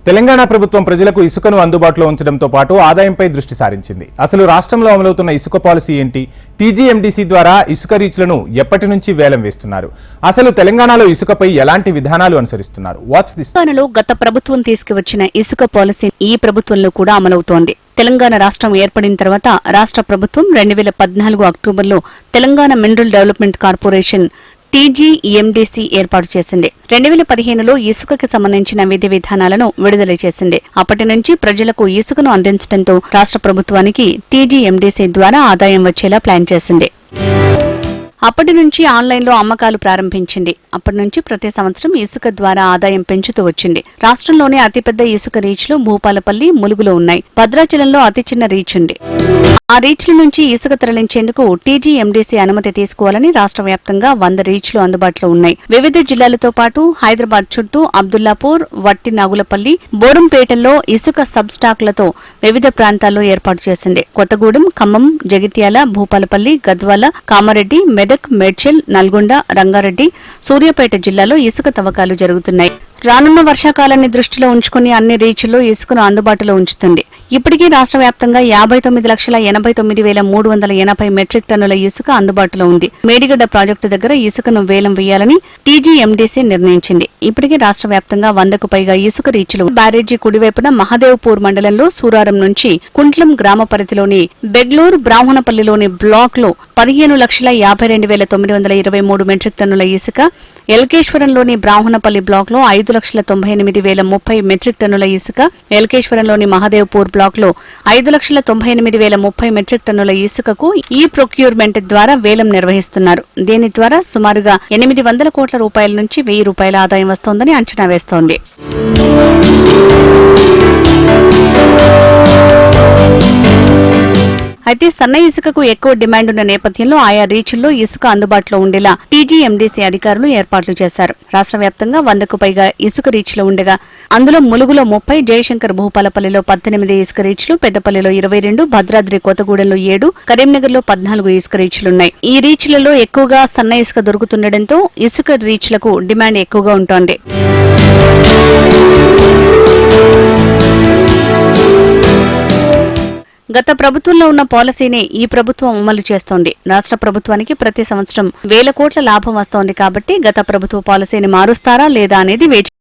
తెలంగాణ ప్రభుత్వం ప్రజలకు ఇసుకను అందుబాటులో ఉంచడంతో పాటు ఆదాయంపై దృష్టి సారించింది. అసలు రాష్ట్రంలో అమలవుతున్న ఇసుక పాలసీ ఏంటి? టీజీఎండీసీ ద్వారా ఇసుక రీచ్లను ఎప్పటి నుంచి వేలం వేస్తున్నారు? అసలు తెలంగాణలో ఇసుకపై ఎలాంటి విధానాలు అనుసరిస్తున్నారు? Watch this. తెలంగాణలో గత ప్రభుత్వం తీసుకువచ్చిన ఇసుక పాలసీ ఈ ప్రభుత్వంలో కూడా అమలవుతోంది. తెలంగాణ రాష్ట్రం ఏర్పడిన తర్వాత రాష్ట్ర ప్రభుత్వం 2014 అక్టోబర్లో Telangana mineral development corporation TGMDC ఏర్పాటు చేసింది. 2015లో ఇసుకకి సంబంధించిన విధి విధానాలను విడుదల చేసింది. అప్పటి నుంచి ప్రజలకు ఇసుకను అందించడంతో రాష్ట్ర ప్రభుత్వానికి టీజీఎండీసీ ద్వారా ఆదాయం వచ్చేలా ప్లాన్ చేసింది. అప్పటి నుంచి ఆన్లైన్లో అమ్మకాలు ప్రారంభించింది. అప్పటి నుంచి ప్రతి సంవత్సరం ఇసుక ద్వారా ఆదాయం పెంచుతూ వచ్చింది. రాష్ట్రంలోనే అతిపెద్ద ఇసుక రీచ్లు భూపాలపల్లి, ములుగులో ఉన్నాయి. భద్రాచలంలో అతి చిన్న రీచ్ ఉంది. ఆ రీచ్ల నుంచి ఇసుక తరలించేందుకు టీజీఎండీసీ అనుమతి తీసుకోవాలని రాష్ట్ర వ్యాప్తంగా 100 రీచ్లు అందుబాటులో ఉన్నాయి. వివిధ జిల్లాలతో పాటు హైదరాబాద్ చుట్టూ అబ్దుల్లాపూర్, వట్టి నాగులపల్లి, బోరంపేటల్లో ఇసుక సబ్ స్టాక్లతో వివిధ ప్రాంతాల్లో ఏర్పాటు చేసింది. కొత్తగూడెం, ఖమ్మం, జగిత్యాల, భూపాలపల్లి, గద్వాల, కామారెడ్డి, మెదక్, మేడ్చల్, నల్గొండ, రంగారెడ్డి, సూర్యాపేట జిల్లాలో ఇసుక తవ్వకాలు జరుగుతున్నాయి. రానున్న వర్షాకాలాన్ని దృష్టిలో ఉంచుకుని అన్ని రీచ్ల్లో ఇసుకను అందుబాటులో ఉంచుతుంది. ఇప్పటికీ రాష్ట్ర వ్యాప్తంగా 59,89,380 మెట్రిక్ టన్నుల ఇసుక అందుబాటులో ఉంది. మేడిగడ్డ ప్రాజెక్టు దగ్గర ఇసుకను వేలం వేయాలని టీజీఎండీసీ నిర్ణయించింది. ఇప్పటికీ రాష్ట్ర వ్యాప్తంగా 100కు పైగా ఇసుక రీచ్లు బ్యారేజీ కుడివైపున మహదేవ్పూర్ మండలంలో సూరారం నుంచి కుంట్లం గ్రామ పరిధిలోని బెగ్లూరు, బ్రాహ్మణపల్లిలోని బ్లాక్ లో 15,52,923 మెట్రిక్ టన్నుల ఇసుక, ఎల్కేశ్వరంలోని బ్రాహ్మణపల్లి బ్లాక్ లో 5,98,030 మెట్రిక్ టన్నుల ఇసుక, ఎల్కేశ్వరంలోని మహదేవ్పూర్ బ్లాక్ లో 5,98,030 మెట్రిక్ టన్నుల ఇసుకకు ఈ ప్రొక్యూర్మెంట్ ద్వారా వేలం నిర్వహిస్తున్నారు. దీని ద్వారా సుమారుగా 800 కోట్ల రూపాయల నుంచి 1000 రూపాయల ఆదాయం వస్తోందని అంచనా వేస్తోంది. అయితే సన్న ఇసుకకు ఎక్కువ డిమాండ్ ఉన్న నేపథ్యంలో ఆయా రీచ్ల్లో ఇసుక అందుబాటులో ఉండేలా టీజీఎండీసీ అధికారులు ఏర్పాట్లు చేశారు. రాష్ట్ర వ్యాప్తంగా 100కు పైగా ఇసుక రీచ్లు ఉండగా అందులో ములుగులో 30, జయశంకర్ భూపాలపల్లిలో 18 ఇసుక రీచ్లు, పెద్దపల్లిలో 22, భద్రాద్రి కొత్తగూడెంలో 7, కరీంనగర్లో 14 ఇసుక రీచ్లున్నాయి. ఈ రీచ్లలో ఎక్కువగా సన్న ఇసుక దొరుకుతుండటంతో ఇసుక రీచ్లకు డిమాండ్ ఎక్కువగా ఉంటోంది. గత ప్రభుత్వంలో ఉన్న పాలసీని ఈ ప్రభుత్వం అమలు చేస్తోంది. రాష్ట్ర ప్రభుత్వానికి ప్రతి సంవత్సరం 1,000 కోట్ల లాభం వస్తోంది. కాబట్టి గత ప్రభుత్వ పాలసీని మారుస్తారా లేదా అనేది వేచి